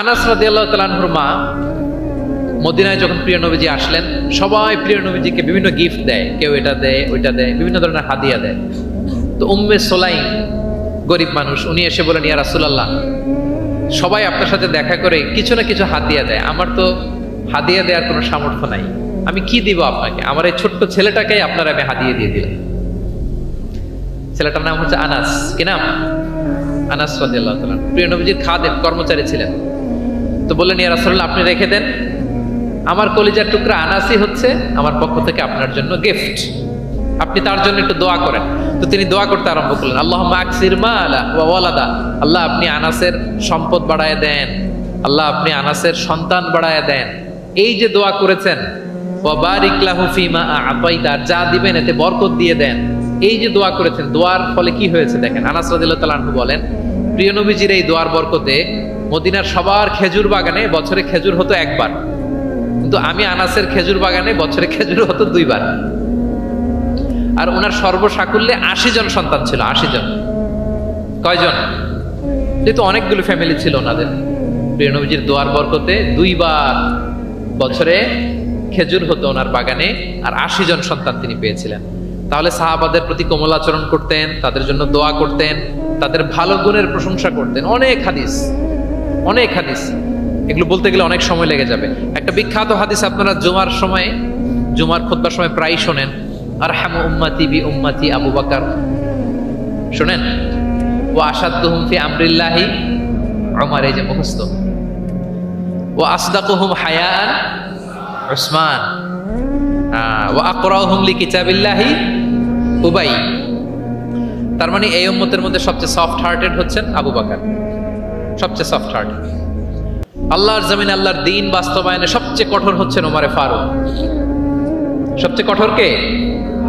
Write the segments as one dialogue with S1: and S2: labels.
S1: আনাস রাদিয়াল্লাহু তাআলা আনহুর মা মদিনায় যখন প্রিয় নবীজি আসলেন, সবাই প্রিয় নবীজিকে বিভিন্ন গিফট দেয়, কেউ এটা দেয় ওইটা দেয়, বিভিন্ন ধরনের হাদিয়া দেয়। তো উম্মে সোলাইম গরিব মানুষ, উনি এসে বলেন, ইয়া রাসূলুল্লাহ, সবাই আপনার সাথে দেখা করে কিছু না কিছু হাদিয়া দেয়, আমার তো হাদিয়া দেওয়ার কোনো সামর্থ্য নাই, আমি কি দিব আপনাকে? আমার এই ছোট্ট ছেলেটাকেই আপনার আমি হাদিয়া দিয়ে দিলাম। ছেলেটার নাম হচ্ছে আনাস। কি নাম? আনাস রাদিয়াল্লাহু তাআলা, প্রিয় নবীজির খাদেম, কর্মচারী ছিলেন। তো বললেন, ইয়া রাসূলুল্লাহ, আপনি রেখে দেন, আমার কলিজার টুকরা আনাসই হচ্ছে আমার পক্ষ থেকে আপনার জন্য গিফট, আপনি তার জন্য একটু দোয়া করেন। তো তিনি দোয়া করতে আরম্ভ করলেন, আল্লাহুম্মা আকসির মালা ওয়া ওয়ালাদা, আল্লাহ আপনি আনাসের সম্পদ বাড়ায় দেন, আল্লাহ আপনি আনাসের সন্তান বাড়ায় দেন। এই যে দোয়া করেছেন, ওয়া বারিক লাহু ফিমা আ'তাইতা, যা দিবেন এতে বরকত দিয়ে দেন, এই যে দোয়া করেছেন, দোয়ার ফলে কি হয়েছে দেখেন। আনাস রাদিয়াল্লাহু তাআলা আনহু বলেন, প্রিয় নবীজির এই দোয়ার বরকতে মদিনার সবার খেজুর বাগানে বছরে খেজুর হতো একবার, কিন্তু আমি আনাসের খেজুর বাগানে বছরে খেজুর হতো 2 বার। আর ওনার সর্বসাকুল্যে 80 জন সন্তান ছিল। 80 জন। কয়জন? যেহেতু অনেকগুলো ফ্যামিলি ছিল ওনাদের, প্রিয় নবীজির দোয়ার বরকতে 2 বার বছরে খেজুর হতো ওনার বাগানে, আর 80 জন সন্তান তিনি পেয়েছিলেন। তাহলে সাহাবাদের প্রতি কোমল আচরণ করতেন, তাদের জন্য দোয়া করতেন, তাদের ভালো গুণের প্রশংসা করতেন। অনেক হাদিস, অনেক হাদিস, এগুলো বলতে গেলে অনেক সময় লেগে যাবে। একটা বিখ্যাত হাদিস আপনারা জুমার সময়, জুমার খুতবার সময় প্রায় শোনেন, আরহামু উম্মতি বি উম্মতি আবু বকর, শোনেন? ওয়া আশাদ্দুহুম ফি আমরিল্লাহি উমর, এই যে মুখস্থ। ওয়া আসদাকুহুম হায়াআন উসমান, ওয়া আকরাউহুম লিকিতাবিল্লাহি উবাই। তার মানে এই উম্মতের মধ্যে সবচেয়ে সফট হার্টেড হচ্ছেন আবু বকর, সবচেয়ে সফট হার্টেড। আল্লাহর জমিনে আল্লাহর দ্বীন বাস্তবায়নে সবচেয়ে কঠোর হচ্ছেন ওমরে ফারুক। সবচেয়ে কঠোর কে?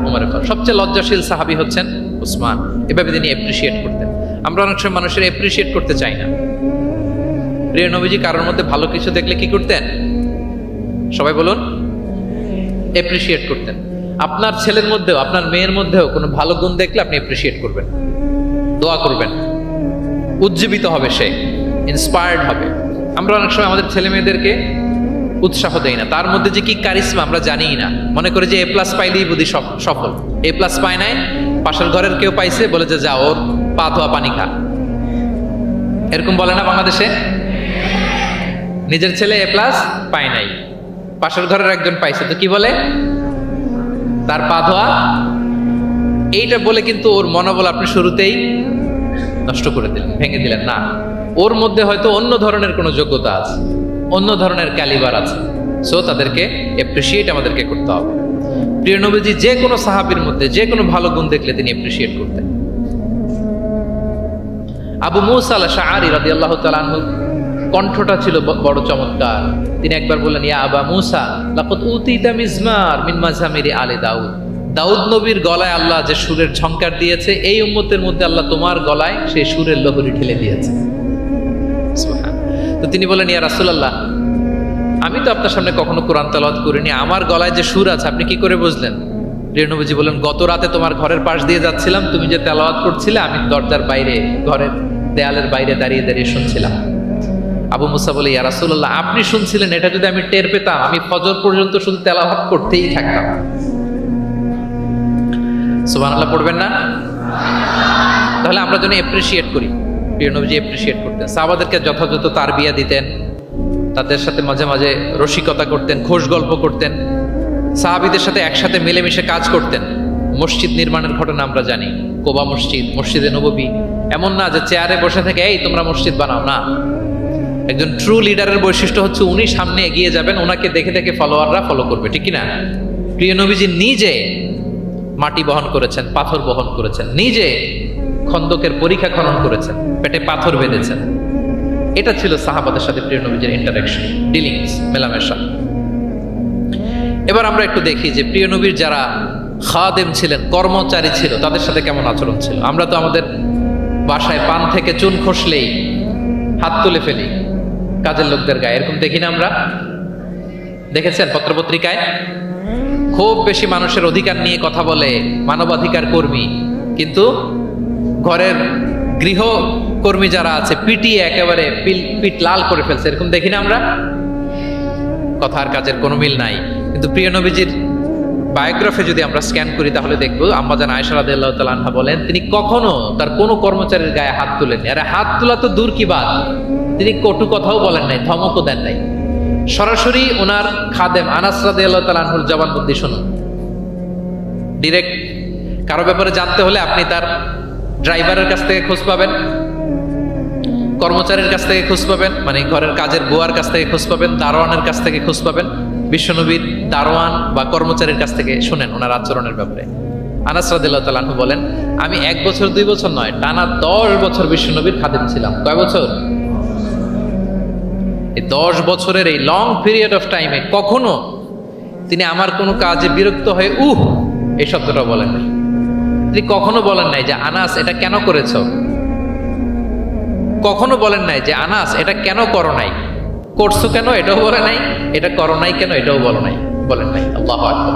S1: ওমরে ফারুক। সবচেয়ে লজ্জাশীল সাহাবী হচ্ছেন উসমান। এভাবে তিনি অ্যাপ্রিশিয়েট করতেন। আমরা অনেক সময় মানুষের অ্যাপ্রিশিয়েট করতে চাই না। প্রিয় নবীজি কারোর মধ্যে ভালো কিছু দেখলে কি করতেন? সবাই বলুন, অ্যাপ্রিশিয়েট করতেন। আপনার ছেলের মধ্যেও, আপনার মেয়ের মধ্যেও কোনো ভালো গুণ দেখলে আপনি অ্যাপ্রিশিয়েট করবেন, দোয়া করবেন, উজ্জীবিত হবে সে, ইন্সপায়ার্ড হবে। আমরা অনেক সময় আমাদের ছেলে মেয়েদেরকে উৎসাহ দেই না, তার মধ্যে যে কি কারিশমা আমরা জানিই না, মনে করি যে A+ পাইলেই বুঝি সফল। A+ পায় নাই, পাশের ঘরের কেউ পাইছে, বলে যে যা ওর পা ধোয়া পানি খা, এরকম বলে না বাংলাদেশে? নিজের ছেলে A+ পায় নাই, পাশের ঘরের একজন পাইছে, তো কি বলে? তার পা ধোয়া। এইটা বলে কিন্তু ওর মনোবল আপনি শুরুতেই নষ্ট করে দিলেন, ভেঙে দিলেন। না, ওর মধ্যে হয়তো অন্য ধরনের কোনো যোগ্যতা আছে, অন্য ধরনের ক্যালিবার আছে। সো তাদেরকে অ্যাপ্রিশিয়েট আমাদেরকে করতে হবে। প্রিয় নবীজি যে কোনো সাহাবীর মধ্যে যে কোনো ভালো গুণ দেখলে তিনি অ্যাপ্রিশিয়েট করতেন। আবু মুসা আল-আশআরী রাদিয়াল্লাহু তাআলা আনহু কণ্ঠটা ছিল বড় চমৎকার। তিনি একবার বললেন, ইয়া আবা মুসা লাকাদ উতিতা মিজমার মিন মাজামিরি আলি দাউদ, দাউদ নবীর গলায় আল্লাহ যে সুরের ঝংকার দিয়েছে, এই উম্মতের মধ্যে আল্লাহ তোমার গলায় সেই সুরের লহরী ঢেলে দিয়েছে। তো তিনি বলেন, ইয়া রাসূলুল্লাহ, আমি তো আপনার সামনে কখনো কোরআন তেলাওয়াত করিনি, আমার গলায় যে সুর আছে আপনি কি করে বুঝলেন? প্রিয় নবীজি বলেন, গত রাতে তোমার ঘরের পাশ দিয়ে যাচ্ছিলাম, তুমি যে তেলাওয়াত করছিলে, আমি দরজার বাইরে, ঘরের দেয়ালের বাইরে দাঁড়িয়ে দাঁড়িয়ে শুনছিলাম। আবু মুসা বলে, ইয়া রাসূলুল্লাহ, আপনি শুনছিলেন, এটা যদি আমি টের পেতাম, আমি ফজর পর্যন্ত শুধু তেলাওয়াত করতেই থাকতাম। সুবহানাল্লাহ পড়বেন না? তাহলে আমরা যেন অ্যাপ্রিশিয়েট করি। প্রিয় নবীজি অ্যাপ্রিশিয়েট করতেন, সাহাবাদেরকে যথাযথ তারবিয়া দিতেন, তাদের সাথে মাঝে মাঝে রসিকতা করতেন, খোশ গল্প করতেন, সাহাবীদের সাথে একসাথে মিলেমিশে কাজ করতেন। মসজিদ নির্মাণের ঘটনা আমরা জানি, কোবা মসজিদ, মসজিদে নববী। এমন না যে চেয়ারে বসে থেকে এই তোমরা মসজিদ বানাও, না। একজন ট্রু লিডারের বৈশিষ্ট্য হচ্ছে উনি সামনে এগিয়ে যাবেন, ওনাকে দেখে দেখে ফলোয়াররা ফলো করবে, ঠিক না? প্রিয় নবীজি নিজে মাটি বহন করেছেন, পাথর বহন করেছেন, নিজে খন্দকের পরীক্ষা খনন করেছেন, পেটে পাথর বেঁধেছেন। এটা ছিল সাহাবাদের সাথে প্রিয় নবীজির ইন্টারাকশন, ডিলিংস, মেলামেশা। এবার আমরা একটু দেখি যে প্রিয় নবীর যারা খাদেম ছিলেন, কর্মচারী ছিল, তাদের সাথে কেমন আচরণ ছিল। আমরা তো আমাদের বাসায় পান থেকে চুন খসলেই হাত তুলে ফেলি কাজের লোকদের গায়ে, এরকম দেখি না আমরা? দেখেছেন পত্রপত্রিকায়? খুব বেশি মানুষের অধিকার নিয়ে কথা বলে, মানবাধিকার কর্মী, কিন্তু ঘরের গৃহ কর্মী যারা আছে পিটিয়ে একেবারে পিঠ লাল করে ফেলছে, এরকম দেখি না আমরা? কথার কাজের কোনো মিল নাই। কিন্তু প্রিয় নবীজির বায়োগ্রাফি যদি আমরা স্ক্যান করি তাহলে দেখবো আম্মা জান আয়েশা রাদিয়াল্লাহু তাআলা আনহা বলেন তিনি কখনো তার কোনো কর্মচারীর গায়ে হাত তুলেননি। আরে হাত তোলা তো দূর কি বাদ, তিনি কটু কথাও বলেন নাই, ধমকও দেন নাই। সরাসরি ওনার খাদেম আনাস রাদিয়াল্লাহু তাআলা আনহুর জবানবন্দি শুনুন। ডিরেক্ট কারো ব্যাপারে জানতে হলে আপনি তার ড্রাইভারের কাছ থেকে খোঁজ পাবেন, কর্মচারীর কাছ থেকে খোঁজ পাবেন, মানে ঘরের কাজের বুয়ার কাছ থেকে খোঁজ পাবেন, দারোয়ানের কাছ থেকে খোঁজ পাবেন। বিশ্বনবীর দারোয়ান বা কর্মচারীর কাছ থেকে শুনেন ওনার আচরণের ব্যাপারে। আনাস রাদিয়াল্লাহু তাআলা আনহু বলেন আমি 1 বছর 2 বছর নয়, টানা 10 বছর বিশ্বনবীর খাদেম ছিলাম। কয় বছর? এই 10 বছরের এই লং পিরিয়ড অফ টাইমে কখনো তিনি আমার কোনো কাজে বিরক্ত হয়ে এই শব্দটা বলেন নাই। তিনি কখনো বলেন নাই যে আনাস এটা কেন করেছো, কখনো বলেন নাই যে আনাস এটা কেন করো নাই, করছো কেন এটাও বলে নাই, এটা করো নাই কেন এটাও বলেন নাই। আল্লাহু আকবার।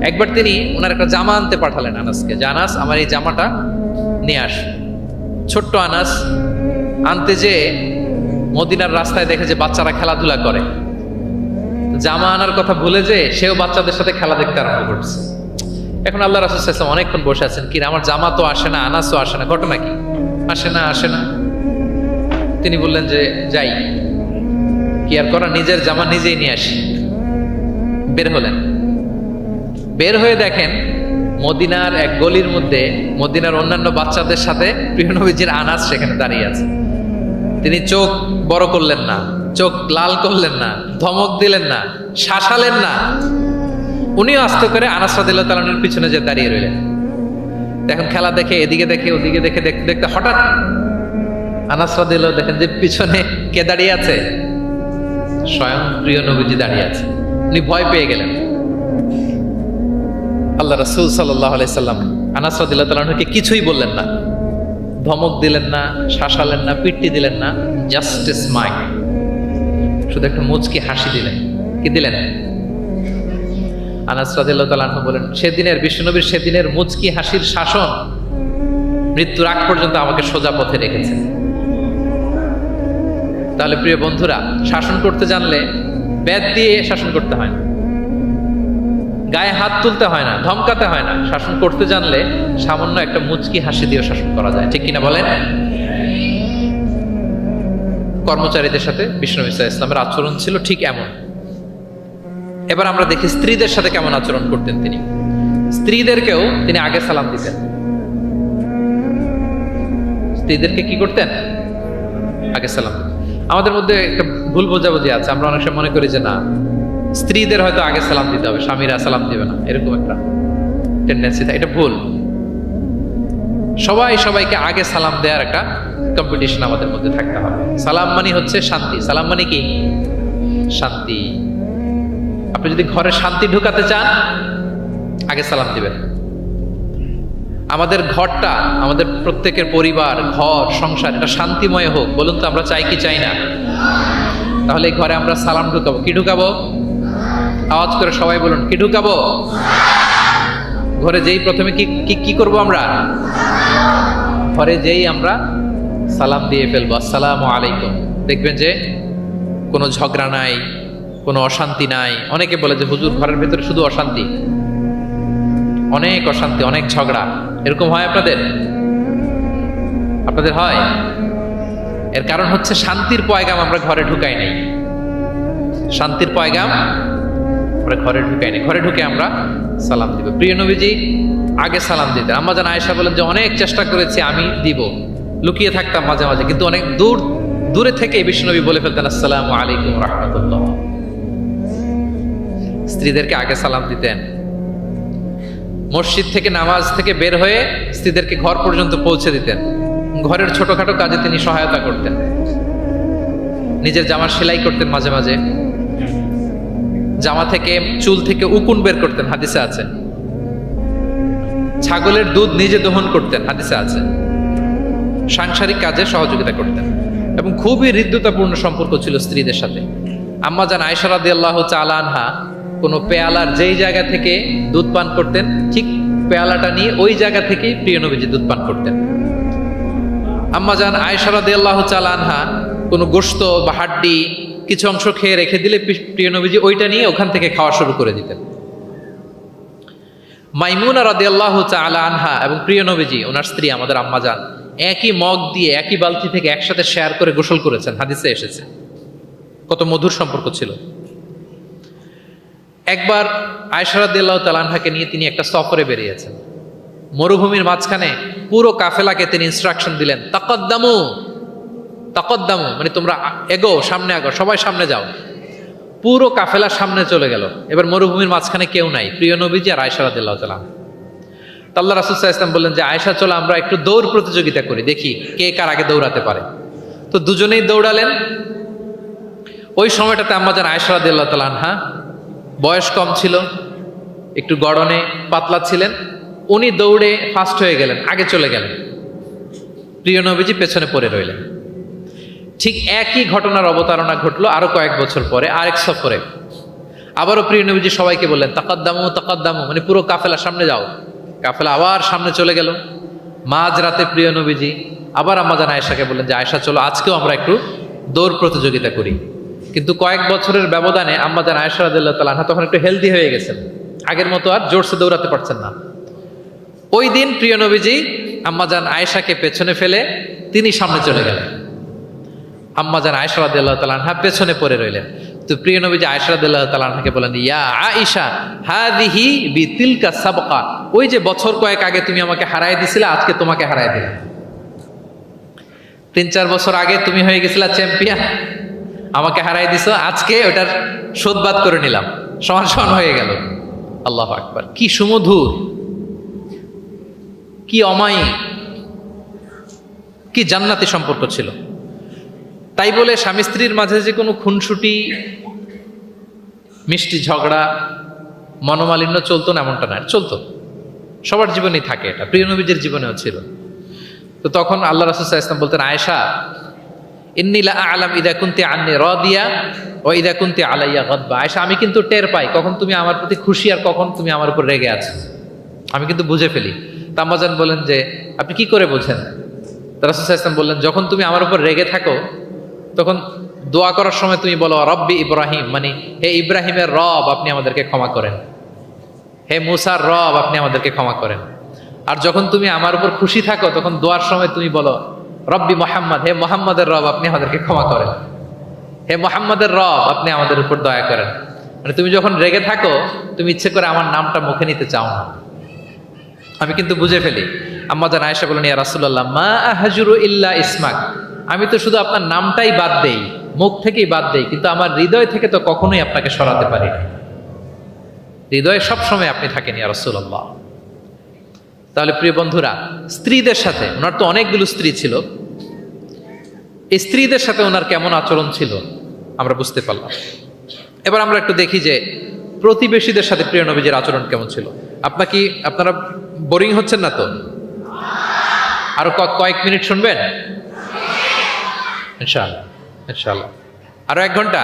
S1: একবার তিনি ওনার একটা জামা আনতে পাঠালেন আনাসকে, যে আনাস আমার এই জামাটা নিয়ে আস। ছোট্ট আনাস আনতে যে মদিনার রাস্তায় দেখে যে বাচ্চারা খেলাধুলা করে, জামা আনার কথা ভুলে যে সেও বাচ্চাদের সাথে খেলা দেখতে আরম্ভ করছে। এখন আল্লাহ রাসূল সাল্লাল্লাহু আলাইহি ওয়াসাল্লাম অনেকক্ষণ বসে আছেন, কি আমার জামা তো আসে না, আনাসও আসে না, ঘটনা কি? আসে না। তিনি বললেন যে যাই, কি আর করা, নিজের জামা নিজেই নিয়ে আসি। বের হলেন, বের হয়ে দেখেন মদিনার এক গলির মধ্যে মদিনার অন্যান্য বাচ্চাদের সাথে প্রিয় নবীজির আনাস সেখানে দাঁড়িয়ে আছে। তিনি চোখ বড় করলেন না, চোখ লাল করলেন না, ধমক দিলেন না, শাসালেন না, উনিও আস্তে করে আনাস রাদিয়াল্লাহু তাআলা আনহুর পিছনে যে দাঁড়িয়ে রইলেন। দেখেন খেলা দেখে এদিকে দেখে ওদিকে দেখে দেখতে দেখতে হঠাৎ আনাস রাদিয়াল্লাহু দেখেন যে পিছনে কে দাঁড়িয়ে আছে, স্বয়ং প্রিয় নবীজি দাঁড়িয়ে আছে। উনি ভয় পেয়ে গেলেন। আল্লাহ রাসূল সাল্লাল্লাহু আলাইহি সাল্লাম আনাস রাদিয়াল্লাহু তাআলা আনহুকে কিছুই বললেন না, ধমক দিলেন না, শাসালেন না, পিট্টি দিলেন না, জাস্ট এ স্মাইল, শুধু একটা মুচকি হাসি দিলেন। কি দিলেন? আনাস রাদিয়াল্লাহু তাআলা আনহু বলেন সেদিনের বিশ্বনবীর সেদিনের মুচকি হাসির শাসন মৃত্যুর আগ পর্যন্ত আমাকে সোজা পথে রেখেছে। তাহলে প্রিয় বন্ধুরা, শাসন করতে জানলে বেদ দিয়ে শাসন করতে হয় না, গায়ে হাত তুলতে হয় না, ধমকাতে হয় না। শাসন করতে জানলে সামান্য একটা মুচকি হাসি দিয়ে শাসন করা যায়, ঠিক কিনা বলেন? কর্মচারীদের সাথে বিশ্বনবী সাল্লাল্লাহু আলাইহি ওয়াসাল্লামের আচরণ ছিল ঠিক এমন। এবার আমরা দেখি স্ত্রীদের সাথে কেমন আচরণ করতেন তিনি। স্ত্রীদেরকেও তিনি আগে সালাম দিতেন। স্ত্রীদেরকে কি করতেন? আগে সালাম দিতেন। আমাদের মধ্যে একটা ভুল বোঝাবুঝি আছে, আমরা অনেক সময় মনে করি যে না, স্ত্রীদের হয়তো আগে সালাম দিতে হবে, স্বামীরা সালাম দিবে না, এরকম একটা টেন্ডেন্সি থাকে। এটা ভুল। সবাইকে আগে সালাম দেওয়ার একটা কম্পিটিশন আমাদের মধ্যে থাকতে হবে। সালাম মানে হচ্ছে শান্তি। সালাম মানে কি? শান্তি। আপনি যদি ঘরে শান্তি ঢুকাতে চান আগে সালাম দিবেন। আমাদের ঘরটা, আমাদের প্রত্যেকের পরিবার, ঘর, সংসার এটা শান্তিময় হোক, বলুন তো আমরা চাই কি চাই না? তাহলে এই ঘরে আমরা সালাম ঢুকাবো। কি ঢুকাবো? আওয়াজ করে সবাই বলুন, কি ঢুকাবো? ঘরে যেই প্রথমে কি করব আমরা? ঘরে যেই আমরা সালাম দিয়ে ফেলবো, আসসালামু আলাইকুম, দেখবেন যে কোনো ঝগড়া নাই, কোনো অশান্তি নাই। অনেকে বলে যে হুজুর ঘরের ভেতরে শুধু অশান্তি, অনেক অশান্তি, অনেক ঝগড়া। এরকম হয় আপনাদের? আপনাদের হয়? এর কারণ হচ্ছে শান্তির পয়গাম আমরা ঘরে ঢুকাই নাই। শান্তির পয়গাম আমরা ঘরে ঢুকাই নাই। ঘরে ঢুকে আমরা সালাম দিব। প্রিয় নবীজি আগে সালাম দিতেন। আম্মা জান আয়েশা বলেন যে অনেক চেষ্টা করেছি আমি দিব, লুকিয়ে থাকতাম মাঝে মাঝে, কিন্তু অনেক দূরে থেকে বিশ্বনবী বলে ফেলতেন আসসালামু আলাইকুম রাহমাতুল্লাহ। স্ত্রীদেরকে আগে সালাম দিতেন। মসজিদ থেকে নামাজ থেকে বের হয়ে স্ত্রীদেরকে ঘর পর্যন্ত পৌঁছে দিতেন। ঘরের ছোটখাটো কাজে তিনি সহায়তা করতেন। নিজের জামার সেলাই করতেন, মাঝে মাঝে জামা থেকে চুল থেকে উকুন বের করতেন, হাদিসে আছে। ছাগলের দুধ নিজে দহন করতেন, হাদিসে আছে। সাংসারিক কাজে সহযোগিতা করতেন এবং খুবই হৃদ্যতাপূর্ণ সম্পর্ক ছিল স্ত্রীদের সাথে। আম্মা জান আয়েশা রাদিয়াল্লাহু তাআলা আনহা কোনো পেয়ালার যেই জায়গা থেকে দুধ পান করতেন, ঠিক পেয়ালাটা নিয়ে ওই জায়গা থেকেই প্রিয় নবীজি দুধ পান করতেন। আম্মা জান আয়েশা রাদিয়াল্লাহু তাআলা আনহা কোনো গোশত বা হাড্ডি কিছু অংশ খেয়ে রেখে দিলে প্রিয় নবীজি ওইটা নিয়ে ওখান থেকে খাওয়া শুরু করে দিতেন। মাইমুনা রাদিয়াল্লাহু তাআলা আনহা এবং প্রিয় নবীজি ওনার স্ত্রী আমাদের আম্মা জান একই মগ দিয়ে একই বালতি থেকে একসাথে শেয়ার করে গোসল করেছেন, হাদিসে এসেছে। কত মধুর সম্পর্ক ছিল। একবার আয়েশা রাদিয়াল্লাহু তাআলা আনহাকে নিয়ে তিনি একটা সফরে বেরিয়েছেন। মরুভূমির মাঝখানে পুরো কাফেলাকে তিনি ইনস্ট্রাকশন দিলেন, তাকাদ্দামু তাকাদ্দামু, মানে তোমরা এগো, সামনে আগো, সবাই সামনে যাও। পুরো কাফেলা সামনে চলে গেল। এবার মরুভূমির মাঝখানে কেউ নাই, প্রিয় নবীজি আর আয়েশা রাদিয়াল্লাহু তাআলা। আল্লাহ রাসূল সাল্লাল্লাহু আলাইহি ওয়াসাল্লাম বললেন যে আয়েশা, চলো আমরা একটু দৌড় প্রতিযোগিতা করি, দেখি কে কার আগে দৌড়াতে পারে। তো দুজনেই দৌড়ালেন। ওই সময়টাতে আম্মা জান আয়েশা রাদিয়াল্লাহু তাআলা আনহা বয়স কম ছিল, একটু গড়নে পাতলা ছিলেন। উনি দৌড়ে ফাস্ট হয়ে গেলেন, আগে চলে গেলেন। প্রিয় নবীজি পেছনে পড়ে রইলেন। ঠিক একই ঘটনার অবতারণা ঘটলো আরো কয়েক বছর পরে আরেক সফরে। আবারও প্রিয় নবীজি সবাইকে বললেন, তাকাদ্দামু তাকাদ্দামু, মানে পুরো কাফেলা সামনে যাও। কাফেলা আবার সামনে চলে গেল। মাঝ রাতে প্রিয় নবীজি আবার আম্মা জান আয়েশাকে বললেন যে আয়েশা, চলো আজকেও আমরা একটু দৌড় প্রতিযোগিতা করি। কিন্তু কয়েক বছরের ব্যবধানে আম্মা জান আয়েশা রাদিয়াল্লাহু তাআলা আনহা তখন একটু হেলদি হয়ে গেছেন, আগের মতো আর জোরসে দৌড়াতে পারছেন না। ওই দিন প্রিয় নবীজি আম্মা জান আয়েশাকে পেছনে ফেলে তিনি সামনে চলে গেলেন। আম্মা জান আয়েশা রাদিয়াল্লাহু তাআলা আনহা পেছনে পড়ে রইলেন। তো প্রিয় নবীজি আয়েশা রাদিয়াল্লাহু তাআলা আনহাকে বলেন, ইয়া আয়েশা হাযিহি বিতিলকা সাবকা, ওই যে বছর কয়েক আগে তুমি আমাকে হারায় দিছিলে, আজকে তোমাকে হারায় দিলাম। 3-4 বছর আগে তুমি হয়ে গেছিলা চ্যাম্পিয়ন, আমাকে হারায় দিছো, আজকে ওটার শোধবাদ করে নিলাম, সমান সমান হয়ে গেল। আল্লাহু আকবার, কি সুমধুর, কি অমায়িক, কি জান্নাতি সম্পর্ক ছিল। তাই বলে স্বামী স্ত্রীর মাঝে যে কোনো খুনসুটি, মিষ্টি ঝগড়া, মনোমালিন্য চলতো না এমনটা না, চলতো। সবার জীবনেই থাকে এটা, প্রিয় নবীজির জীবনেও ছিল। তো তখন আল্লাহ রাসূল সাল্লাল্লাহু আলাইহি ওয়াসাল্লাম বলতেন, আয়েশা ইন্নী লা আ'লাম ইযা কুনতি আন্নী রাদিয়া ওয়া ইযা কুনতি আলাইয়া গাদবা। আয়েশা, আমি কিন্তু টের পাই কখন তুমি আমার প্রতি খুশি আর কখন তুমি আমার উপর রেগে আছো, আমি কিন্তু বুঝে ফেলি। আম্মা জান বলেন যে আপনি কি করে বোঝেন? রাসূল সাল্লাল্লাহু আলাইহি ওয়াসাল্লাম বললেন, যখন তুমি আমার উপর রেগে থাকো তখন দোয়া করার সময় তুমি বলো রব্বি ইব্রাহিম, মানে হে ইব্রাহিমের রব আপনি আমাদেরকে ক্ষমা করেন, হে মুসার রব আপনি আমাদেরকে ক্ষমা করেন। আর যখন তুমি আমার উপর খুশি থাকো তখন দোয়ার সময় তুমি বলো রব্বি মুহাম্মদ, হে মুহাম্মাদের রব আপনি আমাদেরকে ক্ষমা করেন, হে মুহাম্মাদের রব আপনি আমাদের উপর দয়া করেন। মানে তুমি যখন রেগে থাকো তুমি ইচ্ছে করে আমার নামটা মুখে নিতে চাও না, আমি কিন্তু বুঝে ফেলি। আম্মা জান আয়েশা বলেন, ইয়া রাসূলুল্লাহ মা আহজুরু ইল্লা ইসমাক, আমি তো শুধু আপনার নামটাই বাদ দেই, মুখ থেকেই বাদ দেই, কিন্তু আমার হৃদয় থেকে তো কখনোই আপনাকে সরাতে পারি না। হৃদয়ে সবসময় আপনি থাকেন ইয়া রাসূলুল্লাহ। তাহলে প্রিয় বন্ধুরা, স্ত্রীদের সাথে, ওনার তো অনেকগুলো স্ত্রী ছিল, এই স্ত্রীদের সাথে ওনার কেমন আচরণ ছিল আমরা বুঝতে পারলাম। এবার আমরা একটু দেখি যে প্রতিবেশীদের সাথে প্রিয় নবীজির আচরণ কেমন ছিল। আপনারা বোরিং হচ্ছেন না তো? আরো কয়েক মিনিট শুনবেন ইনশাআল্লাহ, ইনশাআল্লাহ। আরো 1 ঘন্টা?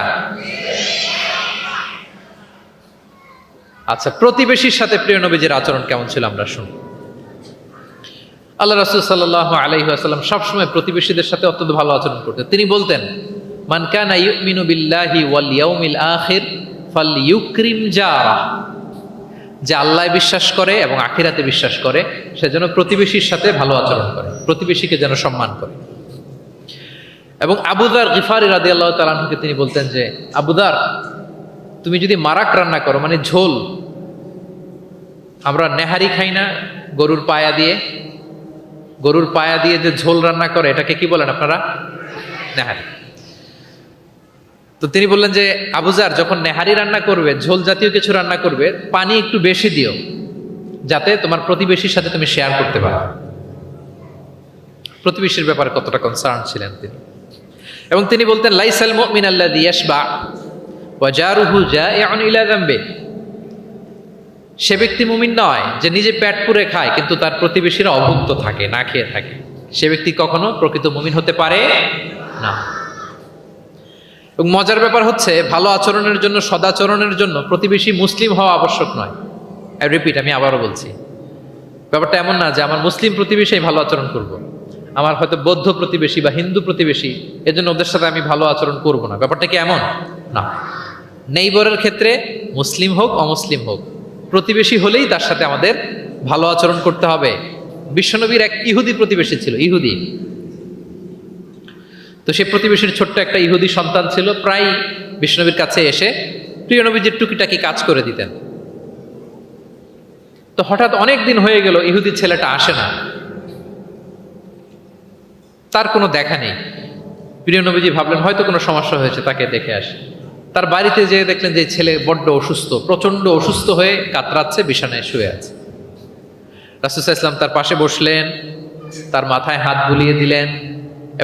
S1: আচ্ছা, প্রতিবেশীর সাথে প্রিয় নবীজির আচরণ কেমন ছিল আমরা শুনি। আল্লাহ রাসূল সাল্লাল্লাহু আলাইহি ওয়াসাল্লাম সবসময় প্রতিবেশীদের সাথে অত্যন্ত ভালো আচরণ করতেন। তিনি বলতেন, মান কানা ইউমিনু বিল্লাহি ওয়াল ইয়াউমিল আখির ফালইউকরিম জারা, যে আল্লাহ বিশ্বাস করে এবং আখিরাতে বিশ্বাস করে সে যেন প্রতিবেশীর সাথে ভালো আচরণ করে, প্রতিবেশীকে যেন সম্মান করে। এবং আবু যার গিফারি রাদিয়াল্লাহু তাআলা আনহুকে তিনি বলতেন যে, আবু যার তুমি যদি মারাক রান্না করো, মানে ঝোল, আমরা নেহারি খাই না গরুর পায়া দিয়ে, গরুর পায়া দিয়ে যে ঝোল রান্না করে এটাকে কি বলেন আপনারা? নেহারি। তো তিনি বললেন যে আবু যার যখন নেহারি রান্না করবে, ঝোল জাতীয় কিছু রান্না করবে, পানি একটু বেশি দিও যাতে তোমার প্রতিবেশীর সাথে তুমি শেয়ার করতে পারো। প্রতিবেশীর ব্যাপারে কতটা কনসার্ন ছিলেন তিনি। এবং তিনি বলতেন, লাইসাল মুমিন আল্লাযী ইয়াশবা ওয়া জারুহু জাইউন ইলা যামবি, সে ব্যক্তি মুমিন নয় যে নিজে পেট পুরে খায় কিন্তু তার প্রতিবেশীরা অভুক্ত থাকে, না খেয়ে থাকে। সে ব্যক্তি কখনো প্রকৃত মুমিন হতে পারে না। এবং মজার ব্যাপার হচ্ছে, ভালো আচরণের জন্য, সদাচরণের জন্য প্রতিবেশী মুসলিম হওয়া আবশ্যক নয়। রিপিট, আমি আবারও বলছি, ব্যাপারটা এমন না যে আমার মুসলিম প্রতিবেশী ভালো আচরণ করব। আমার হয়তো বৌদ্ধ প্রতিবেশী বা হিন্দু প্রতিবেশী, এজন্য ওদের সাথে আমি ভালো আচরণ করব না। ব্যাপারটা কি এমন না। নেইবরের ক্ষেত্রে মুসলিম হোক অমুসলিম হোক, প্রতিবেশী হলেই তার সাথে আমাদের ভালো আচরণ করতে হবে। বিশ্বনবীর এক ইহুদি প্রতিবেশী ছিল, ইহুদি। তো সে প্রতিবেশীর ছোট্ট একটা ইহুদি সন্তান ছিল, প্রায় বিশ্বনবীর কাছে এসে প্রিয় নবীজির টুকিটাকি কাজ করে দিতেন। তো হঠাৎ অনেক দিন হয়ে গেল ইহুদি ছেলেটা আসে না, তার কোনো দেখা নেই। প্রিয় নবীজি ভাবলেন হয়তো কোনো সমস্যা হয়েছে, তাকে দেখে আসে। তার বাড়িতে যেয়ে দেখলেন যে ছেলে বড্ড অসুস্থ, প্রচন্ড অসুস্থ হয়ে কাতরাচ্ছে, বিছানায় শুয়ে আছে। রাসূল সাল্লাল্লাহু আলাইহি ওয়াসাল্লাম তার পাশে বসলেন, তার মাথায় হাত বুলিয়ে দিলেন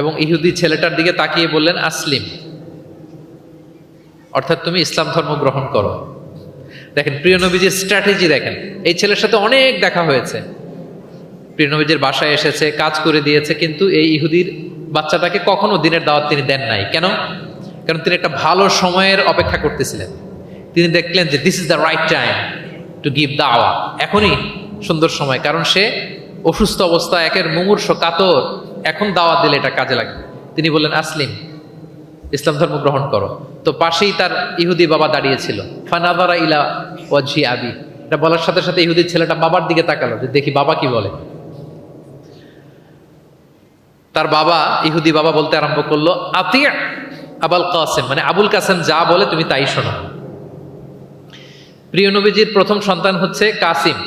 S1: এবং ইহুদি ছেলেটার দিকে তাকিয়ে বললেন, আসলিম, অর্থাৎ তুমি ইসলাম ধর্ম গ্রহণ করো। দেখেন প্রিয় নবীজির স্ট্র্যাটেজি দেখেন। এই ছেলের সাথে অনেক দেখা হয়েছে, প্রিয় নবীজির বাসায় এসেছে, কাজ করে দিয়েছে, কিন্তু এই ইহুদির বাচ্চাটাকে কখনো দিনের দাওয়াত তিনি দেন নাই। কেন? কারণ তিনি একটা ভালো সময়ের অপেক্ষা করতেছিলেন। তিনি দেখলেন যে this is the right time to give দাওয়া, এখনই সুন্দর সময়, কারণ সে অসুস্থ অবস্থা, একের মুমূর্ষ কাতর, এখন দাওয়াত দিলে এটা কাজে লাগবে। তিনি বললেন, আসলিম, ইসলাম ধর্ম গ্রহণ করো। তো পাশেই তার ইহুদি বাবা দাঁড়িয়েছিল। ফানাযারা ইলা ওয়াজহি আবি, এটা বলার সাথে সাথে ইহুদি ছেলেটা বাবার দিকে তাকালো যে দেখি বাবা কি বলে। তার বাবা, ইহুদি বাবা বলতে আরম্ভ করলো, আতি আবুল কাসেম, মানে আবুল কাসেম যা বলে তুমি তাই শোনো। প্রিয় নবীজির প্রথম সন্তান হচ্ছে কাসিম।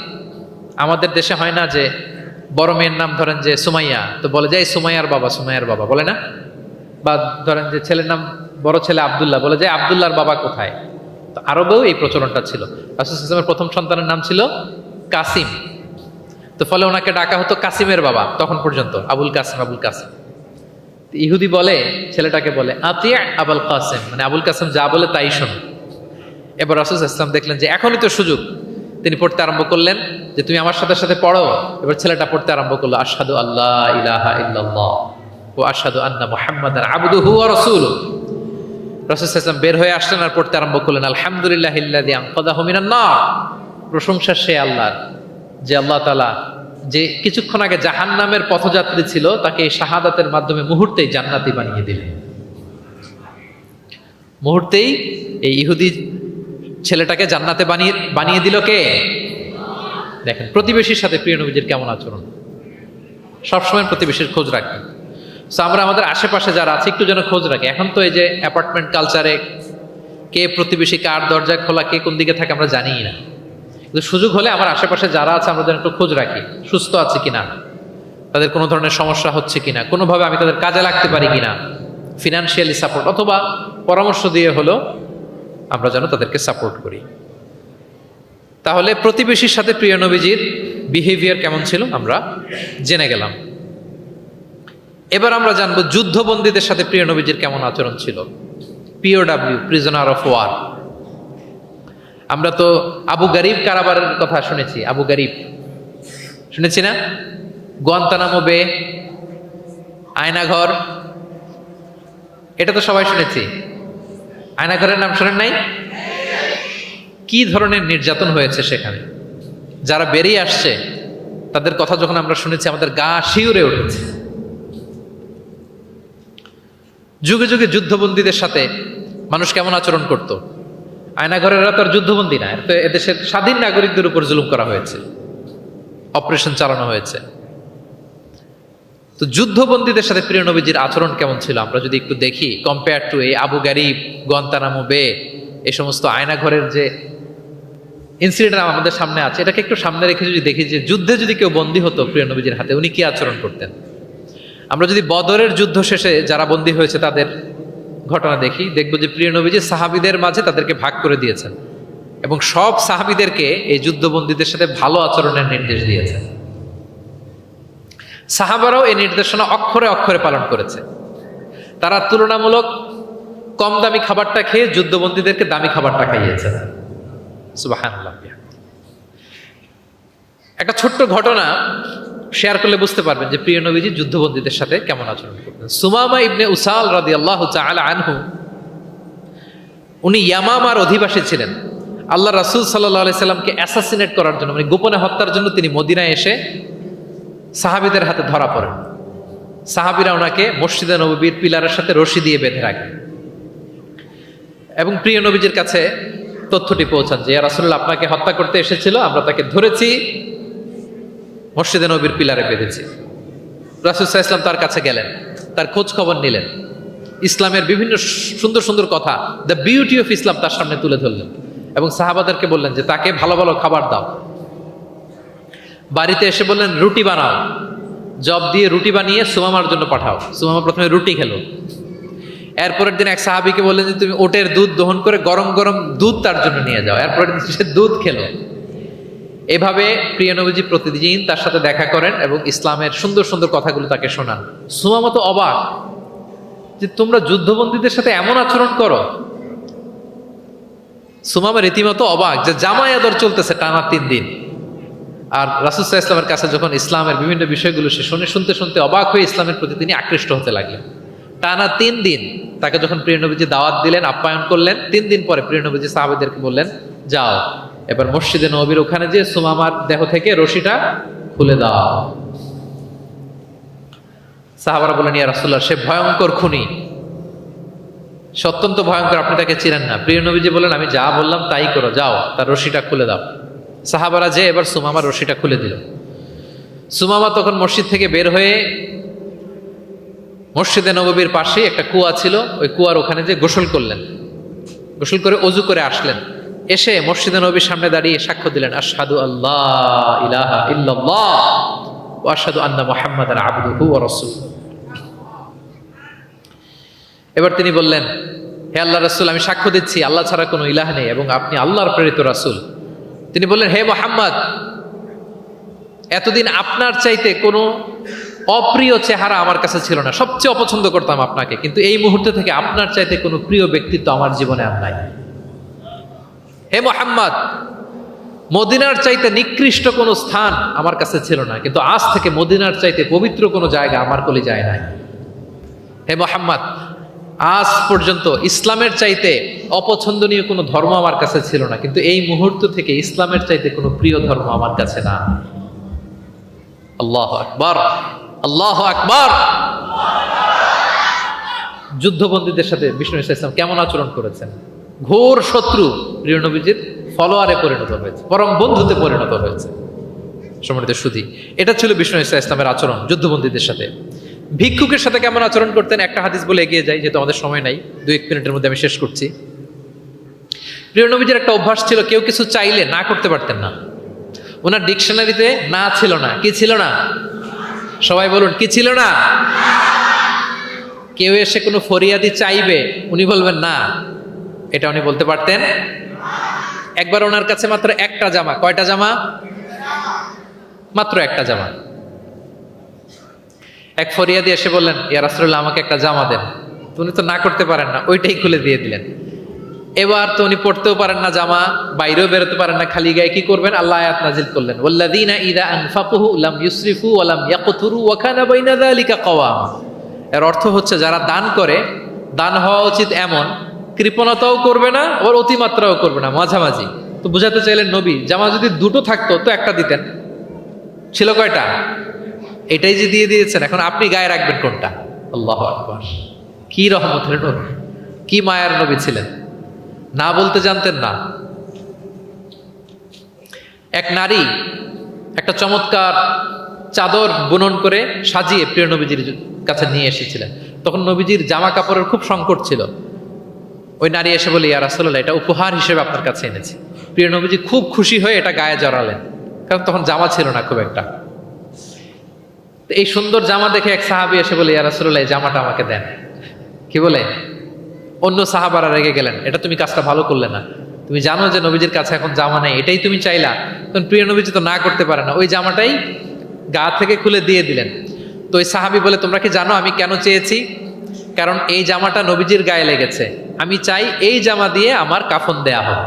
S1: আমাদের দেশে হয় না যে বড় মেয়ের নাম ধরেন যে সুমাইয়া, তো বলে যায় সুমাইয়ার বাবা, সুমাইয়ার বাবা বলে না। বা ধরেন যে ছেলের নাম, বড় ছেলে আব্দুল্লাহ, বলে যায় আব্দুল্লাহর বাবা কোথায়। তো আরবেও এই প্রচলনটা ছিল। রাসূল সাল্লাল্লাহু আলাইহি ওয়াসাল্লামের প্রথম সন্তানের নাম ছিল কাসিম, তো ফলে ওনাকে ডাকা হতো কাসিমের বাবা তখন পর্যন্ত, আবুল কাসিম, আবুল কাসিম। ইহুদি বলে, ছেলেটাকে বলে আতিয়া আবুল কাসিম, মানে আবুল কাসিম যা বলে তাই শোনো। এবার রাসূল সাল্লাল্লাহু আলাইহি ওয়াসাল্লাম দেখলেন যে এখনই তো সুযোগ, তিনি পড়তে আরম্ভ করলেন যে তুমি আমার সাথে সাথে পড়ো। এবার ছেলেটা পড়তে আরম্ভ করলো, আশহাদু আল্লা ইলাহা ইল্লাল্লাহ ওয়া আশহাদু আন্না মুহাম্মাদান আবদুহু ওয়া রাসূলুহু। রাসূল সাল্লাল্লাহু আলাইহি ওয়াসাল্লাম বের হয়ে আসলেন আর পড়তে আরম্ভ করলেন, আলহামদুলিল্লাহিল্লাযী আনকাযাহু মিনান নার, প্রশংসা সে আল্লাহর যে আল্লাহ তাআলা যে কিছুক্ষণ আগে জাহান্নামের পথযাত্রী ছিল তাকে এই শাহাদাতের মাধ্যমে মুহূর্তেই জান্নাতি বানিয়ে দিলেন। মুহূর্তেই এই ইহুদি ছেলেটাকে জান্নাতে বানিয়ে দিল কে? দেখেন প্রতিবেশীর সাথে প্রিয় নবীজির কেমন আচরণ। সবসময় প্রতিবেশীর খোঁজ রাখবেন। সো আমরা আমাদের আশেপাশে যারা আছে একটু যেন খোঁজ রাখি। এখন তো এই যে অ্যাপার্টমেন্ট কালচারে কে প্রতিবেশী কার দরজা খোলা, কে কোন দিকে থাকে আমরা জানিই না। কিন্তু সুযোগ হলে আমার আশেপাশে যারা আছে আমরা যেন একটু খোঁজ রাখি, সুস্থ আছে কিনা, তাদের কোনো ধরনের সমস্যা হচ্ছে কিনা, কোনোভাবে আমি তাদের কাজে লাগতে পারি কিনা, ফিনান্সিয়ালি সাপোর্ট অথবা পরামর্শ দিয়ে হলো আমরা যেন তাদেরকে সাপোর্ট করি। তাহলে প্রতিবেশীর সাথে প্রিয় নবীজির বিহেভিয়ার কেমন ছিল আমরা জেনে গেলাম। এবার আমরা জানবো যুদ্ধবন্দীদের সাথে প্রিয় নবীজির কেমন আচরণ ছিল। পিওডাব্লিউ, প্রিজনার অফ ওয়ার। আমরা তো আবু গারিব কারাবারের কথা শুনেছি, আবু গারিব শুনেছি না? গুয়ান্তানামো বে, আয়নাঘর, এটা তো সবাই শুনেছি। আয়নাঘরের নাম শোনেন নাই? কি ধরনের নির্যাতন হয়েছে সেখানে, যারা বেরিয়ে আসছে তাদের কথা যখন আমরা শুনেছি আমাদের গা শিউরে উঠেছে। যুগে যুগে যুদ্ধবন্দীদের সাথে মানুষ কেমন আচরণ করত। আয়নাঘরেরা তো আর যুদ্ধবন্দী না, তো এদেশের স্বাধীন নাগরিকদের উপর জুলুম করা হয়েছে, অপারেশন চালানো হয়েছে। তো যুদ্ধবন্দীদের সাথে প্রিয় নবীজির আচরণ কেমন ছিল আমরা যদি একটু দেখি, কম্পেয়ার টু এই আবু গারিব, গুয়ান্তানামো বে, এই সমস্ত আয়নাঘরের যে ইনসিডেন্ট আমাদের সামনে আছে, এটাকে একটু সামনে রেখে যদি দেখি যে যুদ্ধে যদি কেউ বন্দী হতো প্রিয় নবীজির হাতে, উনি কি আচরণ করতেন। আমরা যদি বদরের যুদ্ধ শেষে যারা বন্দী হয়েছে তাদের ঘটনা দেখি, দেখবো যে প্রিয় নবীজি সাহাবীদের মাঝে তাদেরকে ভাগ করে দিয়েছেন এবং সব সাহাবীদেরকে এই যুদ্ধবন্দীদের সাথে ভালো আচরণের নির্দেশ দিয়েছেন। সাহাবারাও এই নির্দেশনা অক্ষরে অক্ষরে পালন করেছে। তারা তুলনামূলক কম দামি খাবারটা খেয়ে যুদ্ধবন্দীদেরকে দামি খাবারটা খাইয়েছে। সুবহানাল্লাহ। একটা ছোট্ট ঘটনা শেয়ার করলে বুঝতে পারবেন যে প্রিয় নবীজি যুদ্ধবন্দীদের সাথে কেমন আচরণ করতেন। সুমামা ইবনে উসাল রাদিয়াল্লাহু তাআলা আনহু, উনি ইয়ামামার অধিবাসী ছিলেন। আল্লাহ রাসূল সাল্লাল্লাহু আলাইহি সাল্লামকে অ্যাসাসিনেট করার জন্য, মানে গোপনে হত্যার জন্য তিনি মদিনায় এসে সাহাবীদের হাতে ধরা পড়েন। সাহাবীরা ওনাকে মসজিদে নববীর পিলারের সাথে রশি দিয়ে বেঁধে রাখেন এবং প্রিয় নবীজির কাছে তথ্যটি পৌঁছান যে ইয়া রাসূলুল্লাহ আপনাকে হত্যা করতে এসেছিল, আমরা তাকে ধরেছি, মসজিদে নববীর পিলারে বেঁধেছি। রাসূল সাল্লাল্লাহু আলাইহি ওয়াসাল্লাম তার কাছে গেলেন, তার খোঁজ খবর নিলেন, ইসলামের বিভিন্ন সুন্দর সুন্দর কথা, দ্য বিউটি অফ ইসলাম তার সামনে তুলে ধরলেন এবং সাহাবাদেরকে বললেন যে তাকে ভালো ভালো খাবার দাও। বাড়িতে এসে বললেন রুটি বানাও, জব দিয়ে রুটি বানিয়ে সুমামার জন্য পাঠাও। সুমামা প্রথমে রুটি খেলো। এরপরের দিন এক সাহাবীকে বললেন যে তুমি ওটের দুধ দহন করে গরম গরম দুধ তার জন্য নিয়ে যাও। এরপরের দিন সে দুধ খেলো। এভাবে প্রিয় নবীজি প্রতিদিন তার সাথে দেখা করেন এবং ইসলামের সুন্দর সুন্দর কথাগুলো তাকে শোনান। সুমামা তো অবাক যে তোমরা যুদ্ধবন্দীদের সাথে এমন আচরণ করো। সুমামা রীতিমতো অবাক যে জামাই আদর চলতেছে টানা 3 দিন। আর রাসূল সাল্লাল্লাহু আলাইহি ওয়াসাল্লামের কাছে যখন ইসলামের বিভিন্ন বিষয়গুলো সে শুনতে শুনতে অবাক হয়ে ইসলামের প্রতি তিনি আকৃষ্ট হতে লাগলেন। টানা 3 দিন তাকে যখন প্রিয় নবীজি দাওয়াত দিলেন, আপ্যায়ন করলেন, 3 দিন পরে প্রিয় নবীজি সাহাবীদেরকে বললেন যাও এবার মসজিদে নববীর ওখানে যে সুমামার দেহ থেকে রশিটা খুলে দাও। সাহাবারা বললেন ইয়া রাসূলুল্লাহ সে ভয়ঙ্কর খুনি, সে অত্যন্ত ভয়ঙ্কর, আপনি তাকে চিনেন না। প্রিয় নবীজি বললেন আমি যা বললাম তাই করো, যাও তার রশিটা খুলে দাও। সাহাবারা যে এবার সুমামার রশিটা খুলে দিল। সুমামা তখন মসজিদ থেকে বের হয়ে মসজিদে নববীর পাশে একটা কুয়া ছিল, ওই কুয়ার ওখানে যে গোসল করলেন, গোসল করে অজু করে আসলেন। এসে মসজিদে নববীর সামনে দাঁড়িয়ে সাক্ষ্য দিলেন আশহাদু আল্লাহ ইলাহা ইল্লাল্লাহ ওয়া আশহাদু আন্না মুহাম্মাদান আবদুহু ওয়া রাসূলুহু। এবার তিনি বললেন হে আল্লাহর রাসূল আমি সাক্ষ্য দিচ্ছি আল্লাহ ছাড়া কোনো ইলাহ নেই এবং আপনি আল্লাহর প্রেরিত রাসূল। তিনি বললেন হে মুহাম্মদ এতদিন আপনার চাইতে কোনো অপ্রিয় চেহারা আমার কাছে ছিল না, সবচেয়ে অপছন্দ করতাম আপনাকে, কিন্তু এই মুহূর্তে থেকে আপনার চাইতে কোনো প্রিয় ব্যক্তিত্ব আমার জীবনে আর নাই। হে মুহাম্মদ মদিনার চাইতে নিকৃষ্ট কোনো স্থান আমার কাছে ছিল না, কিন্তু আজ থেকে মদিনার চাইতে পবিত্র কোনো জায়গা আমার কলিজায় নাই। হে মুহাম্মদ আজ পর্যন্ত ইসলামের চাইতে অপছন্দনীয় কোনো ধর্ম আমার কাছে ছিল না, কিন্তু এই মুহূর্ত থেকে ইসলামের চাইতে কোনো প্রিয় ধর্ম আমার কাছে না। আল্লাহু আকবার, আল্লাহু আকবার। যুদ্ধবন্দীদের সাথে বিষ্ণু ইসলাম কেমন আচরণ করেছেন? ঘোর শত্রু প্রিয় নবীজির ফলোয়ারে পরিণত হয়েছে, পরম বন্ধুতে পরিণত হয়েছে। সম্মানিত সুধী, এটা ছিল বিষ্ণু ইসলামের আচরণ যুদ্ধবন্দীদের সাথে। ভিক্ষুকের সাথে কেমন আচরণ করতেন একটা হাদিস বলে এগিয়ে যাই, যেহেতু আমাদের সময় নাই, 2-1 মিনিটের মধ্যে আমি শেষ করছি। প্রিয় নবীজির একটা অভ্যাস ছিল, কেউ কিছু চাইলে না করতে পারতেন না। ওনার ডিকশনারিতে না ছিল না। কি ছিল না? সবাই বলুন কি ছিল না? কেউ এসে কোনো ফরিয়াদি চাইবে উনি বলবেন না, এটা উনি বলতে পারতেন। একবার ওনার কাছে মাত্র একটা জামা, কয়টা জামা? মাত্র একটা জামা। এক ফরিয়াদি এসে বললেন ইয়া রাসূলুল্লাহ আমাকে একটা জামা দেন। তো উনি তো না করতে পারেন না, ওইটাই খুলে দিয়ে দিলেন। এবার তো উনি পড়তেও পারেন না জামা, বাইরেও বেরোতে পারেন না, খালি গায়ে কি করবেন? আল্লাহ আয়াত নাজিল করলেন ওয়াল্লাযীনা ইযা আনফাকু লাম ইউসরিফু ওয়া লাম ইয়াকতুরু ওয়া কানা বাইনা যালিকা কাওয়ামা। এর অর্থ হচ্ছে যারা দান করে, দান হওয়া উচিত এমন, কৃপণতাও করবে না আবার অতিমাত্রাও করবে না, মাঝামাঝি। তো বুঝাতে চাইলেন নবী জামা যদি দুটো থাকতো তো একটা দিতেন, ছিল কয়টা? এটাই যে দিয়ে দিয়েছেন, এখন আপনি গায়ে রাখবেন কোনটা? আল্লাহু আকবার। কি রহমতের নবী, কি মায়ার নবী ছিলেন, না বলতে জানতেন না। এক নারী একটা চমৎকার চাদর বুনন করে সাজিয়ে প্রিয় নবীজির কাছে নিয়ে এসেছিলেন। তখন নবীজির জামা কাপড়ের খুব সংকট ছিল। ওই নারী এসে বলে ইয়া রাসূলুল্লাহ এটা উপহার হিসেবে আপনার কাছে এনেছি। প্রিয় নবীজি খুব খুশি হয়ে এটা গায়ে জড়ালেন, কারণ তখন জামা ছিল না খুব একটা। এই সুন্দর জামা দেখে এক সাহাবী এসে বলে ইয়া রাসূলুল্লাহ এই জামাটা আমাকে দেন। কি বলে? অন্য সাহাবারা রেগে গেলেন, এটা তুমি কাজটা ভালো করলে না, তুমি জানো যে নবীজির কাছে এখন জামা নেই, এটাই তুমি চাইলা। তখন প্রিয় নবীজি তো না করতে পারে না, ওই জামাটাই গা থেকে খুলে দিয়ে দিলেন। তো ওই সাহাবী বলে তোমরা কি জানো আমি কেন চেয়েছি? কারণ এই জামাটা নবীজির গায়ে লেগেছে, আমি চাই এই জামা দিয়ে আমার কাফন দেয়া হোক।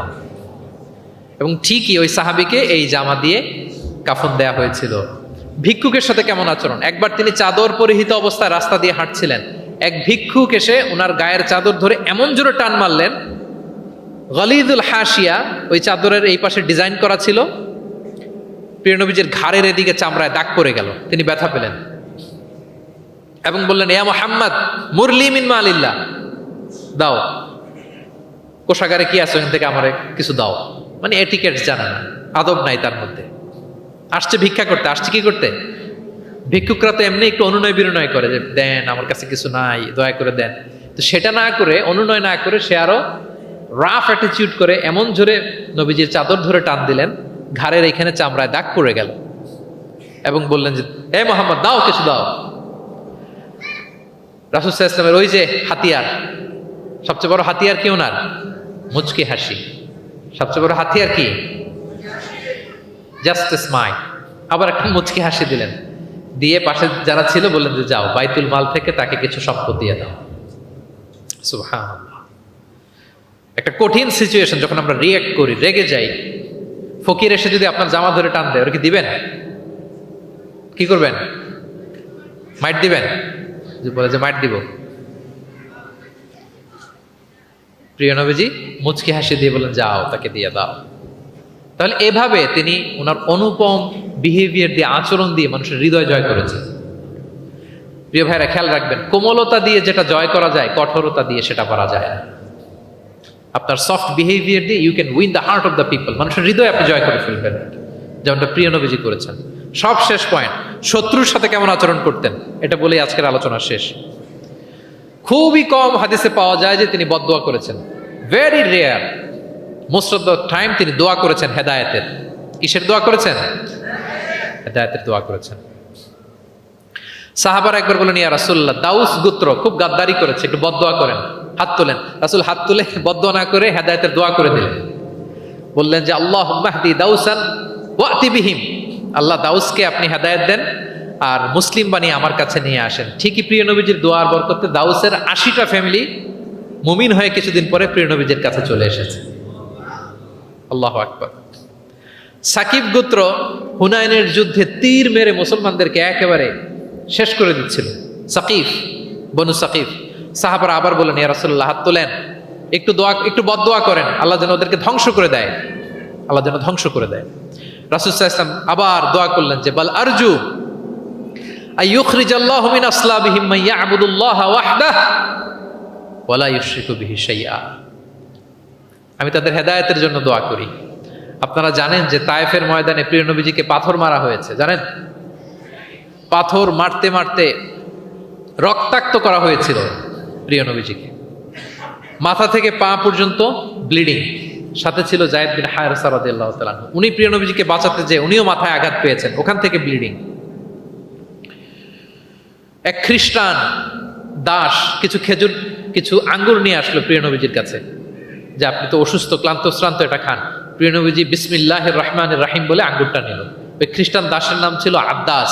S1: এবং ঠিকই ওই সাহাবীকে এই জামা দিয়ে কাফন দেয়া হয়েছিল। ভিক্ষুকের সাথে কেমন আচরণ? একবার তিনি চাদর পরিহিত অবস্থায় রাস্তা দিয়ে হাঁটছিলেন, এক ভিক্ষুক এসে ওনার গায়ের চাদর ধরে এমন জোরে টান মারলেন, গলিদুল হাসিয়া ওই চাদরের এই পাশে ডিজাইন করা ছিল, প্রিয় নবীজির ঘাড়ের এদিকে চামড়ায় দাগ পড়ে গেল, তিনি ব্যথা পেলেন। এবং বললেন, ইয়া মুহাম্মদ মুরলি মিন মালিল্লাহ, দাও কোষাগারে কি আছে ওখান থেকে আমারে কিছু দাও। মানে এটিকেট জানে না, আদব নাই তার মধ্যে। আসছে ভিক্ষা করতে, আসছে কি করতে? ভিক্ষুকরা তো এমনি একটু অনুনয় বিনয় করে যে দেন, আমার কাছে কিছু নাই, দয়া করে দেন। তো সেটা না করে, অনুনয় না করে, সে আরো রাফ অ্যাটিটিউড করে এমন জোরে নবীজির চাদর ধরে টান দিলেন, ঘাড়ের এখানে চামড়ায় দাগ পড়ে গেল, এবং বললেন যে হে মোহাম্মদ দাও, কিছু দাও। রাসূল সাল্লাল্লাহু আলাইহি ওয়াসাল্লামের ওই যে হাতিয়ার, সবচেয়ে বড় হাতিয়ার কি ওনার? মুচকি হাসি। সবচেয়ে বড় হাতিয়ার কি? Just smile. আবার একটা মুচকি হাসি দিলেন, দিয়ে পাশে যারা ছিল বললেন যে যাও বাইতুল মাল থেকে তাকে কিছু সম্পদ দিয়ে দাও। সুবহানাল্লাহ। একটা কঠিন সিচুয়েশন যখন আমরা রিঅ্যাক্ট করি, রেগে যাই, ফকির এসে যদি আপনার জামা ধরে টান দেয়, ওরা কি দিবেন? কি করবেন? মাইট দিবেন? বলে যে মাইট দিব। প্রিয় নবীজি মুচকি হাসি দিয়ে বলেন যাও তাকে দিয়ে দাও। তাহলে এভাবে তিনি ওনার অনুপম বিহেভিয়ার দিয়ে, আচরণ দিয়ে মানুষের হৃদয় জয় করেছেন। প্রিয় ভাইরা খেয়াল রাখবেন, কোমলতা দিয়ে যেটা জয় করা যায়, কঠোরতা দিয়ে সেটা করা যায় না। আপনার সফট বিহেভিয়ার দিয়ে you can win the heart of the people, মানুষের হৃদয় আপনি জয় করে ফেলবেন, যেমনটা প্রিয় নবীজি করেছেন। সব শেষ পয়েন্ট, শত্রুর সাথে কেমন আচরণ করতেন, এটা বলেই আজকের আলোচনা শেষ। খুবই কম হাদিসে পাওয়া যায় যে তিনি বদদোয়া করেছেন, very rare. Most of the time তিনি দোয়া করেছেন হেদায়েতের। কিসের দোয়া করেছেন? হেদায়েতের দোয়া করেছেন। সাহাবারা একবার বলেন, ইয়া রাসূলুল্লাহ দাউস গোত্র খুব গাদ্দারি করেছে, একটু বদদোয়া করেন। হাত তোলেন। রাসূল হাত তুলে বদদোয়া না করে হেদায়েতের দোয়া করে দিলেন। বললেন যে আল্লাহুম্মা হদি দাউসান ওয়াতি বিহিম, আল্লাহ দাউসকে আপনি হেদায়েত দেন আর মুসলিম বানিয়ে আমার কাছে নিয়ে আসেন। ঠিকই প্রিয় নবীজির দোয়ার বরকতে দাউসের ৮০টা ফ্যামিলি মুমিন হয়ে কিছুদিন পরে প্রিয় নবীজির কাছে চলে এসেছে। আল্লাহু আকবার। সাকিব গোত্র হুনাইনের যুদ্ধে তীর মেরে মুসলমানদেরকে একেবারে শেষ করে দিচ্ছিল। সাকিফ, বনু সাকিফ। সাহাবারা আবার বলেন, ইয়া রাসূলুল্লাহ হাত তোলেন, একটু দোয়া, একটু বদদোয়া করেন, আল্লাহ যেন ওদেরকে ধ্বংস করে দেয়, আল্লাহ যেন ধ্বংস করে দেয়। রাসূল সাল্লাল্লাহু আলাইহি ওয়াসাল্লাম আবার দোয়া করলেন যে বাল আরজু আইয়ুখরিজাল্লাহু মিন আসলাবিহিম মান ইয়া'বুদুল্লাহ ওয়াহদাহু ওয়া লা ইউশরিকু বিহি শাইআ। আমি তাদের হেদায়েতের জন্য দোয়া করি। আপনারা জানেন যে তায়েফের ময়দানে প্রিয় নবীজিকে পাথর মারা হয়েছে, জানেন? পাথর মারতে মারতে রক্তাক্ত করা হয়েছিল প্রিয় নবীজিকে, মাথা থেকে পা পর্যন্ত ব্লিডিং। সাথে ছিল যায়েদ বিন হারেসা রাদিয়াল্লাহু তাআলা। উনি প্রিয় নবীজিকে বাঁচাতে যে উনিও মাথায় আঘাত পেয়েছেন, ওখান থেকে ব্লিডিং। এক খ্রিস্টান দাস কিছু খেজুর, কিছু আঙ্গুর নিয়ে আসলো প্রিয় নবীজির কাছে, যে আপনি তো অসুস্থ, ক্লান্ত শ্রান্ত, এটা খান। প্রিয় নবীজি বিসমিল্লাহির রহমানির রহিম বলে আঙ্গুরটা নিল। ওই খ্রিস্টান দাসের নাম ছিল আদ্দাস।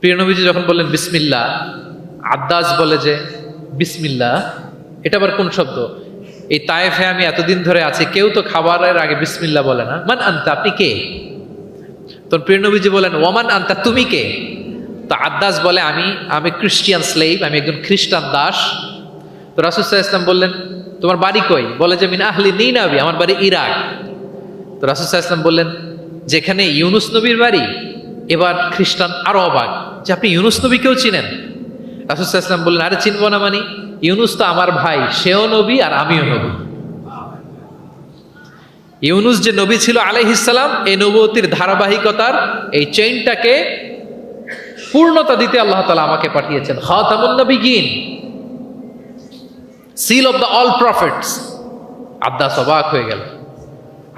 S1: প্রিয় নবীজি যখন বললেন বিসমিল্লাহ, আদ্দাস বলে যে বিসমিল্লাহ, এটা আবার কোন শব্দ? এই তায়েফে আমি এতদিন ধরে আছি, কেউ তো খাবারের আগে বিসমিল্লাহ বলে না। মান আনতা, আপনি কে? তো প্রিয় নবীজি বলেন ওমান আনতা, তুমি কে? তো আদ্দাস বলে আমি খ্রিস্টিয়ান স্লেভ, আমি একজন খ্রিস্টান দাস। তো রাসূল সাল্লাল্লাহু আলাইহি ওয়াসাল্লাম বললেন তোমার বাড়ি কই? বলে যে মিন আহলি নিনাবি, আমার বাড়ি ইরাক। তো রাসূল সাল্লাল্লাহু আলাইহি ওয়াসাল্লাম বললেন যেখানে ইউনুস নবীর বাড়ি। এবার খ্রিস্টান আরো অবাক যে আপনি ইউনুস নবীকেও চিনেন? রাসূল সাল্লাল্লাহু আলাইহি ওয়াসাল্লাম বললেন আরে চিনবো না মানে, ইউনুস তো আমার ভাই, সেও নবী আর আমিও নবী। ইউনুস যে নবী ছিল আলাইহিস সালাম, এই নবুয়তির ধারাবাহিকতার এই চেইনটাকে পূর্ণতা দিতে আল্লাহ তাআলা আমাকে পাঠিয়েছেন। খাতামুন নবিয়্যিন, seal of the all prophets. Addas অবাক হয়ে গেল।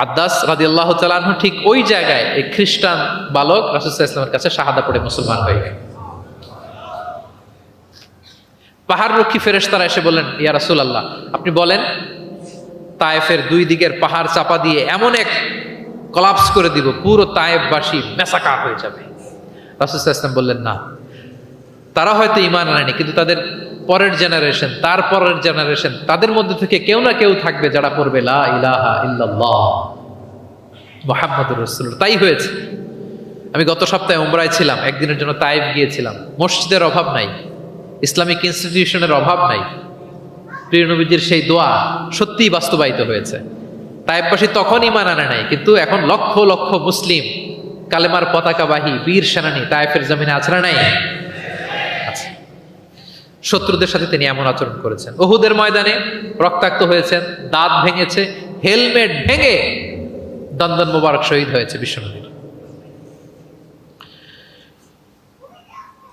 S1: আদ্দাস রাদিয়াল্লাহু তাআলা আনহু ঠিক ওই জায়গায় এই খ্রিস্টান বালক রাসূল সাল্লাল্লাহু আলাইহি ওয়াসাল্লামের কাছে শাহাদা পড়ে মুসলমান হয়ে গেল। পাহাড় রক্ষী ফেরেশতারা এসে বললেন, ইয়া রাসূলুল্লাহ আপনি বলেন তায়েফের দুই দিকের পাহাড় চাপা দিয়ে এমন এক কলাপস করে দিব, পুরো তায়েফবাসী মেসাকার হয়ে যাবে। রাসূল সাল্লাল্লাহু আলাইহি ওয়াসাল্লাম বললেন না, তারা হয়তো ঈমান আনেনি, কিন্তু তাদের পরের জেনারেশন, তার পরের জেনারেশন, তাদের মধ্যে থেকে কেউ না কেউ থাকবে যারা পড়বে লা ইলাহা ইল্লাল্লাহ মুহাম্মাদুর রাসূলুল্লাহ। তাই হয়েছে। আমি গত সপ্তাহে উমরায় ছিলাম, একদিনের জন্য তায়েফ গিয়েছিলাম। মসজিদের অভাব নাই, ইসলামিক ইনস্টিটিউশনের অভাব নাই। প্রিয় নবীজির সেই দোয়া সত্যিই বাস্তবায়িত হয়েছে। তায়েফবাসী তখন ঈমান আনে নাই, কিন্তু এখন লক্ষ লক্ষ মুসলিম কালেমার পতাকাবাহী বীর সেনানী তায়েফের জমিনে আছে না নাই? শত্রুদের সাথে তিনি এমন আচরণ করেছেন। উহুদের ময়দানে রক্তাক্ত হয়েছেন, দাঁত ভেঙেছে, হেলমেট ভেঙে দন্দন মোবারক শহীদ হয়েছে বিশ্বনবীর।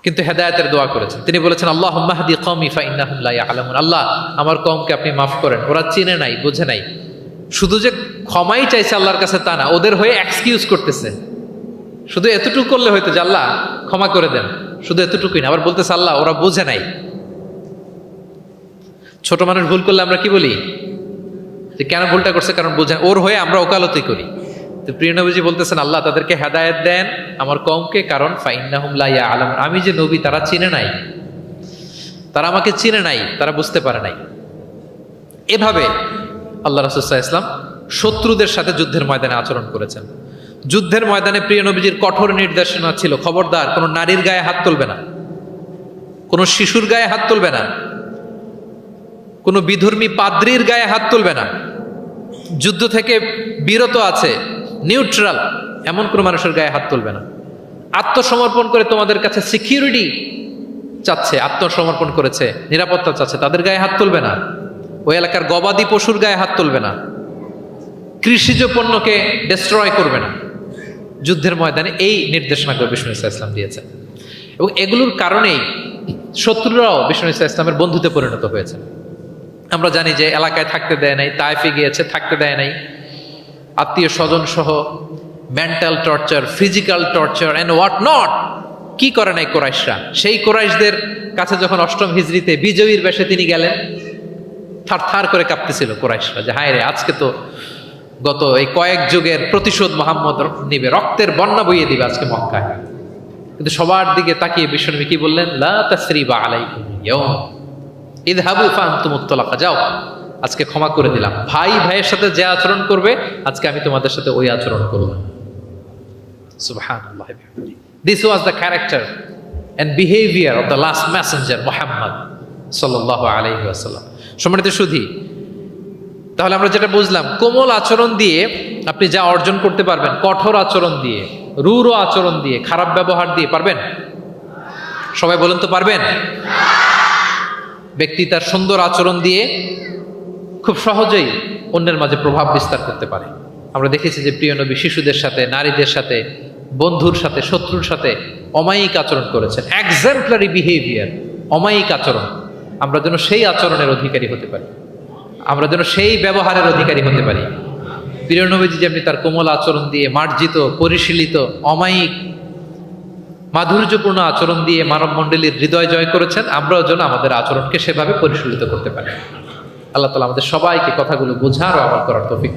S1: কিন্তু হেদায়েতের দোয়া করেছেন। তিনি বলেছেন, আল্লাহুম্মা হদি কওমি ফাইন্নাহুম লা ইয়ালামুন। আল্লাহ, আমার কওমকে আপনি মাফ করেন, ওরা চিনে নাই, বুঝে নাই। শুধু যে ক্ষমাই চাইছে আল্লাহর কাছে তা না, ওদের হয়ে এক্সকিউজ করতেছে। শুধু এতটুকু করলে হয়তো যে আল্লাহ ক্ষমা করে দেন, শুধু এতটুকুই না, আবার বলতেছে আল্লাহ ওরা বুঝে নাই। ছোট মানুষ ভুল করলে আমরা কি বলি? যে কেন ভুলটা করছে, কারণ বুঝেন। ওর হয়ে আমরা ওকালতি করি। তো প্রিয় নবীজি বলতেছেন, আল্লাহ তাদেরকে হেদায়েত দেন আমার কওমকে, কারণ ফাইন্নাহুম লা ইয়ালামুন, আমি যে নবী তারা চিনে নাই, তারা আমাকে চিনে নাই, তারা বুঝতে পারে নাই। এভাবে আল্লাহ রাসূল সাল্লাল্লাহু আলাইহি ওয়াসাল্লাম শত্রুদের সাথে যুদ্ধের ময়দানে আচরণ করেছেন। যুদ্ধের ময়দানে প্রিয় নবীজির কঠোর নির্দেশনা ছিল, খবরদার কোনো নারীর গায়ে হাত তুলবে না, কোনো শিশুর গায়ে হাত তুলবে না, কোনো বিধর্মী পাদ্রীর গায়ে হাত তুলবে না। যুদ্ধ থেকে বিরত আছে, নিউট্রাল, এমন কোনো মানুষের গায়ে হাত তুলবে না। আত্মসমর্পণ করে তোমাদের কাছে সিকিউরিটি চাচ্ছে, আত্মসমর্পণ করেছে, নিরাপত্তা চাচ্ছে, তাদের গায়ে হাত তুলবে না। ওই এলাকার গবাদি পশুর গায়ে হাত তুলবে না, কৃষিজ পণ্যকে ডিস্ট্রয় করবে না। যুদ্ধের ময়দানে এই নির্দেশনাগুলো বিষ্ণু ইসা ইসলাম দিয়েছেন, এবং এগুলোর কারণেই শত্রুরাও বিষ্ণু ইসা ইসলামের বন্ধুতে পরিণত হয়েছে। আমরা জানি যে এলাকায় থাকতে দেয় নাই, তায়েফে গিয়েছে, থাকতে দেয় নাই, আত্মীয় স্বজন সহ mental torture, physical torture and what not, কি করে নাই কোরাইশরা। সেই কোরাইশদের কাছে যখন 8ম হিজরিতে বিজয়ীর বেশে তিনি গেলেন, থার করে কাঁপতেছিল কোরাইশরা যে হায় রে, আজকে তো গত এই কয়েক যুগের প্রতিশোধ মুহাম্মদ নিবে, রক্তের বন্যা বইয়ে দিবে আজকে মক্কায়। কিন্তু সবার দিকে তাকিয়ে বিশ্বনবী কি বললেন? লা তাসরিবা আলাইকুম ইয়াউম ইযহাবু ফাআনতুমুত তালাকা, যাও আজকে ক্ষমা করে দিলাম। ভাই ভাইয়ের সাথে যে আচরণ করবে, আজকে আমি তোমাদের সাথে ওই আচরণ করব। সুবহানাল্লাহ। This was the character and behaviour of the last messenger Muhammad সাল্লাল্লাহু আলাইহি ওয়াসাল্লাম। সম্মানিত সুধী, তাহলে আমরা যেটা বুঝলাম, কোমল আচরণ দিয়ে আপনি যা অর্জন করতে পারবেন, কঠোর আচরণ দিয়ে, রূঢ় আচরণ দিয়ে, খারাপ ব্যবহার দিয়ে পারবেন? সবাই বলেন তো পারবেন? ব্যক্তি তার সুন্দর আচরণ দিয়ে খুব সহজেই অন্যের মাঝে প্রভাব বিস্তার করতে পারে। আমরা দেখেছি যে প্রিয় নবী শিশুদের সাথে, নারীদের সাথে, বন্ধুর সাথে, শত্রুর সাথে অমায়িক আচরণ করেছেন। এক্সাম্পলারি বিহেভিয়ার, অমায়িক আচরণ। আমরা যেন সেই আচরণের অধিকারী হতে পারি, আমরা যেন সেই ব্যবহারের অধিকারী হতে পারি। প্রিয় নবীজি যেমনি তার কোমল আচরণ দিয়ে, মার্জিত, পরিশীলিত, অমায়িক, মাধুর্যপূর্ণ আচরণ দিয়ে মানব মণ্ডলীর হৃদয় জয় করেছেন, আমরাও যেন আমাদের আচরণকে সেভাবে পরিশীলিত করতে পারি। আল্লাহ তাআলা আমাদের সবাইকে কথাগুলো বোঝার ও আমল করার তৌফিক